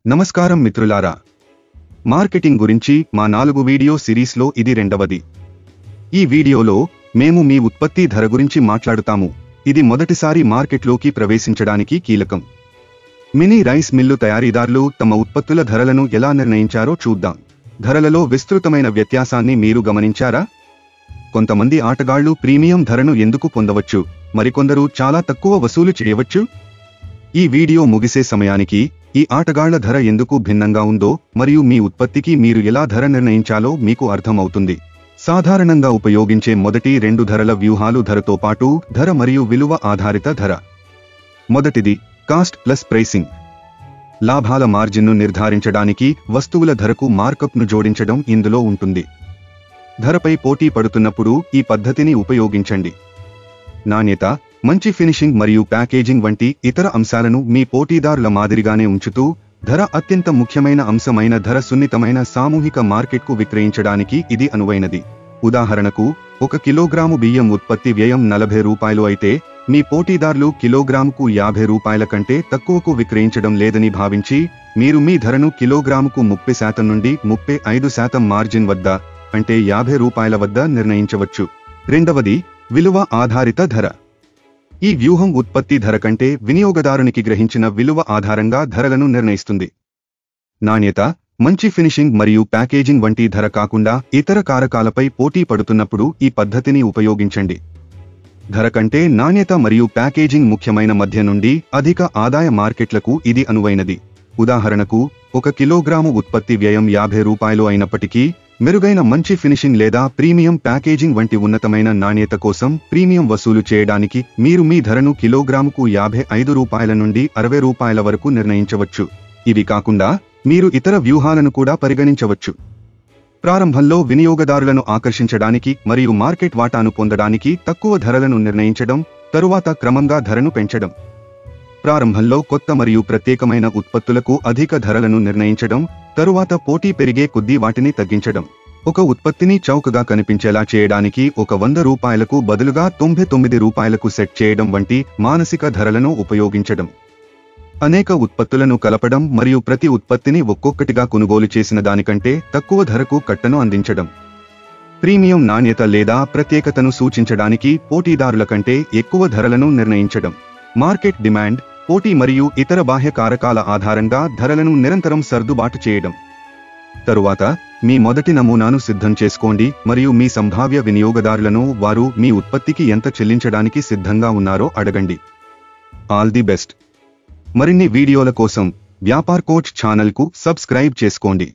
నమస్కారం మిత్రులారా, మార్కెటింగ్ గురించి మా 4 వీడియో సిరీస్లో ఇది రెండవది. ఈ వీడియోలో మేము మీ ఉత్పత్తి ధర గురించి మాట్లాడుతాము. ఇది మొదటిసారి మార్కెట్లోకి ప్రవేశించడానికి కీలకం. మినీ రైస్ మిల్లు తయారీదారులు తమ ఉత్పత్తుల ధరలను ఎలా నిర్ణయించారో చూద్దాం. ధరలలో విస్తృతమైన వ్యత్యాసాన్ని మీరు గమనించారా? కొంతమంది ఆటగాళ్లు ప్రీమియం ధరను ఎందుకు పొందవచ్చు, మరికొందరు చాలా తక్కువ వసూలు చేయవచ్చు? ఈ వీడియో ముగిసే సమయానికి ఈ ఆటగాళ్ల ధర ఎందుకు భిన్నంగా ఉందో మరియు మీ ఉత్పత్తికి మీరు ఎలా ధర నిర్ణయించాలో మీకు అర్థమవుతుంది. సాధారణంగా ఉపయోగించే మొదటి 2 ధరల వ్యూహాలు ధరతో పాటు ధర మరియు విలువ ఆధారిత ధర. మొదటిది కాస్ట్ ప్లస్ ప్రైసింగ్. లాభాల మార్జిన్ను నిర్ధారించడానికి వస్తువుల ధరకు మార్కప్ను జోడించడం ఇందులో ఉంటుంది. ధరపై పోటీ పడుతున్నప్పుడు ఈ పద్ధతిని ఉపయోగించండి. నాణ్యత, మంచి ఫినిషింగ్ మరియు ప్యాకేజింగ్ వంటి ఇతర అంశాలను మీ పోటీదారుల మాదిరిగానే ఉంచుతూ, ధర అత్యంత ముఖ్యమైన అంశమైన ధర సున్నితమైన సామూహిక మార్కెట్కు విక్రయించడానికి ఇది అనువైనది. ఉదాహరణకు, 1 కిలోగ్రాము బియ్యం ఉత్పత్తి వ్యయం ₹40 అయితే మీ పోటీదారులు కిలోగ్రాముకు ₹50 కంటే తక్కువకు విక్రయించడం లేదని భావించి, మీరు మీ ధరను కిలోగ్రాముకు 30% నుండి 35% మార్జిన్ వద్ద, అంటే ₹50 వద్ద నిర్ణయించవచ్చు. రెండవది విలువ ఆధారిత ధర. ఈ వ్యూహం ఉత్పత్తి ధర కంటే వినియోగదారునికి గ్రహించిన విలువ ఆధారంగా ధరలను నిర్ణయిస్తుంది. నాణ్యత, మంచి ఫినిషింగ్ మరియు ప్యాకేజింగ్ వంటి ధర కాకుండా ఇతర కారకాలపై పోటీ పడుతున్నప్పుడు ఈ పద్ధతిని ఉపయోగించండి. ధర కంటే నాణ్యత మరియు ప్యాకేజింగ్ ముఖ్యమైన మధ్య నుండి అధిక ఆదాయ మార్కెట్లకు ఇది అనువైనది. ఉదాహరణకు, 1 కిలోగ్రాము ఉత్పత్తి వ్యయం ₹50 అయినప్పటికీ మెరుగైన మంచి ఫినిషింగ్ లేదా ప్రీమియం ప్యాకేజింగ్ వంటి ఉన్నతమైన నాణ్యత కోసం ప్రీమియం వసూలు చేయడానికి మీరు మీ ధరను కిలోగ్రాముకు ₹55 నుండి ₹60 వరకు నిర్ణయించవచ్చు. ఇవి కాకుండా మీరు ఇతర వ్యూహాలను కూడా పరిగణించవచ్చు. ప్రారంభంలో వినియోగదారులను ఆకర్షించడానికి మరియు మార్కెట్ వాటాను పొందడానికి తక్కువ ధరలను నిర్ణయించడం, తరువాత క్రమంగా ధరను పెంచడం. ప్రారంభంలో కొత్త మరియు ప్రత్యేకమైన ఉత్పత్తులకు అధిక ధరలను నిర్ణయించడం, తరువాత పోటీ పెరిగే కొద్దీ వాటిని తగ్గించడం. ఒక ఉత్పత్తిని చౌకగా కనిపించేలా చేయడానికి ₹100కు బదులుగా ₹99కు సెట్ చేయడం వంటి మానసిక ధరలను ఉపయోగించడం. అనేక ఉత్పత్తులను కలపడం మరియు ప్రతి ఉత్పత్తిని ఒక్కొక్కటిగా కొనుగోలు చేసిన దానికంటే తక్కువ ధరకు కట్టను అందించడం. ప్రీమియం నాణ్యత లేదా ప్రత్యేకతను సూచించడానికి పోటీదారుల కంటే ఎక్కువ ధరలను నిర్ణయించడం. మార్కెట్ డిమాండ్, పోటీ మరియు ఇతర బాహ్య కారకాల ఆధారంగా ధరలను నిరంతరం సర్దుబాటు చేయడం. తరువాత మీ మొదటి నమూనాను సిద్ధం చేసుకోండి మరియు మీ సంభావ్య వినియోగదారులను వారు మీ ఉత్పత్తికి ఎంత చెల్లించడానికి సిద్ధంగా ఉన్నారో అడగండి. All the best. మరిన్ని వీడియోల కోసం వ్యాపార్ కోచ్ ఛానల్కు సబ్స్క్రైబ్ చేసుకోండి.